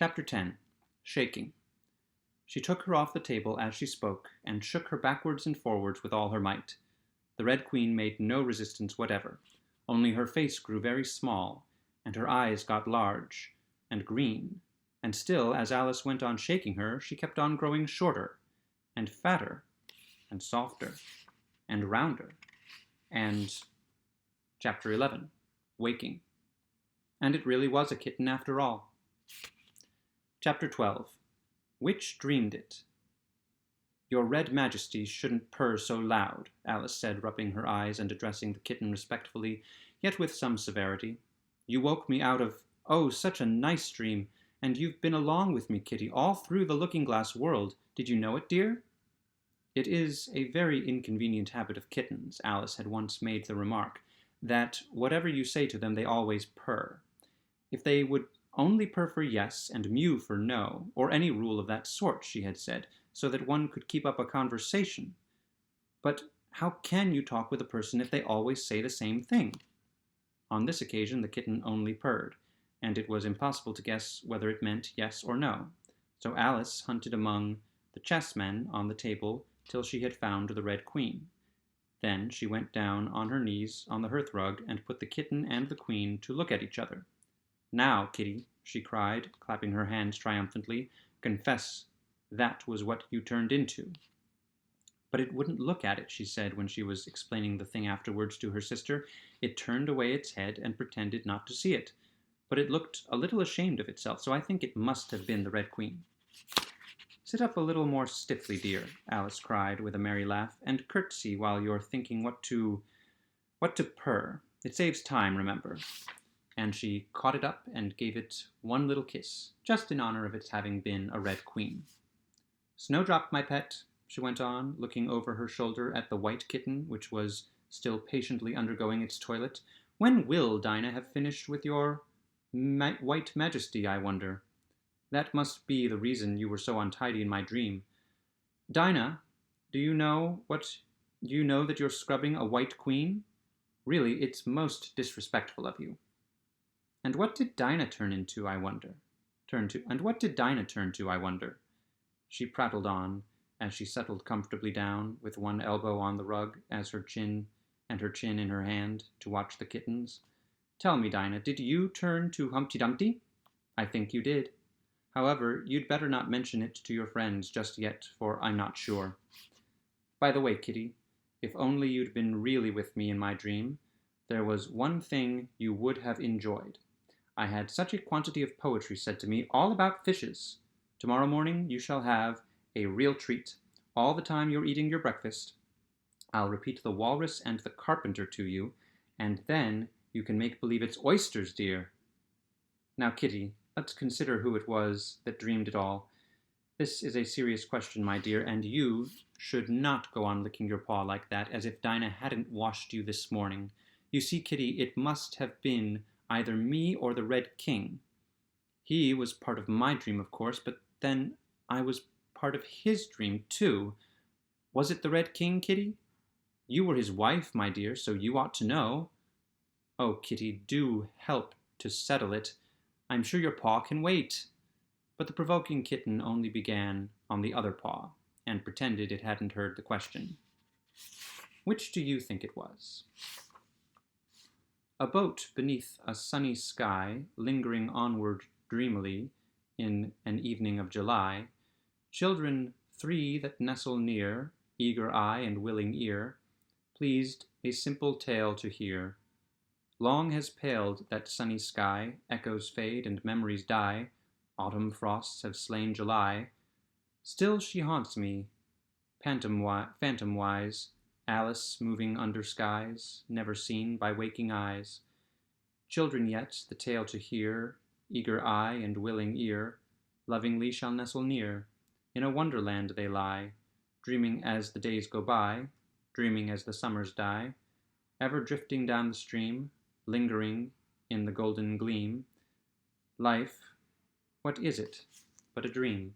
Chapter 10. Shaking. She took her off the table as she spoke, and shook her backwards and forwards with all her might. The Red Queen made no resistance whatever, only her face grew very small, and her eyes got large and green, and still, as Alice went on shaking her, she kept on growing shorter, and fatter, and softer, and rounder, and... Chapter 11. Waking. And it really was a kitten after all. Chapter 12. Which dreamed it? Your Red Majesty shouldn't purr so loud, Alice said, rubbing her eyes and addressing the kitten respectfully, yet with some severity. You woke me out of, oh, such a nice dream, and you've been along with me, Kitty, all through the looking-glass world. Did you know it, dear? It is a very inconvenient habit of kittens, Alice had once made the remark, that whatever you say to them they always purr. If they would only purr for yes and mew for no, or any rule of that sort, she had said, so that one could keep up a conversation. But how can you talk with a person if they always say the same thing? On this occasion the kitten only purred, and it was impossible to guess whether it meant yes or no. So Alice hunted among the chessmen on the table till she had found the Red Queen. Then she went down on her knees on the hearthrug and put the kitten and the queen to look at each other. Now, Kitty, she cried, clapping her hands triumphantly, confess that was what you turned into. But it wouldn't look at it, she said when she was explaining the thing afterwards to her sister. It turned away its head and pretended not to see it. But it looked a little ashamed of itself, so I think it must have been the Red Queen. Sit up a little more stiffly, dear, Alice cried with a merry laugh, and curtsy while you're thinking what to purr. It saves time, remember. And she caught it up and gave it one little kiss, just in honor of its having been a Red Queen. Snowdrop, my pet, she went on, looking over her shoulder at the white kitten, which was still patiently undergoing its toilet. When will Dinah have finished with your white majesty, I wonder? That must be the reason you were so untidy in my dream. Dinah, do you know that you're scrubbing a white queen? Really, it's most disrespectful of you. And what did Dinah turn into, I wonder? And what did Dinah turn to, I wonder? She prattled on, as she settled comfortably down, with one elbow on the rug, as her chin in her hand, to watch the kittens. Tell me, Dinah, did you turn to Humpty Dumpty? I think you did. However, you'd better not mention it to your friends just yet, for I'm not sure. By the way, Kitty, if only you'd been really with me in my dream, there was one thing you would have enjoyed. I had such a quantity of poetry said to me, all about fishes. Tomorrow morning you shall have a real treat, all the time you're eating your breakfast. I'll repeat the walrus and the carpenter to you, and then you can make believe it's oysters, dear. Now, Kitty, let's consider who it was that dreamed it all. This is a serious question, my dear, and you should not go on licking your paw like that, as if Dinah hadn't washed you this morning. You see, Kitty, it must have been either me or the Red King. He was part of my dream, of course, but then I was part of his dream, too. Was it the Red King, Kitty? You were his wife, my dear, so you ought to know. Oh, Kitty, do help to settle it. I'm sure your paw can wait. But the provoking kitten only began on the other paw, and pretended it hadn't heard the question. Which do you think it was? A boat beneath a sunny sky, lingering onward dreamily in an evening of July, children 3 that nestle near, eager eye and willing ear, pleased a simple tale to hear. Long has paled that sunny sky, echoes fade and memories die, autumn frosts have slain July. Still she haunts me, phantom-wise, Alice moving under skies, never seen by waking eyes. Children yet, the tale to hear, eager eye and willing ear, lovingly shall nestle near. In a wonderland they lie, dreaming as the days go by, dreaming as the summers die, ever drifting down the stream, lingering in the golden gleam. Life, what is it but a dream?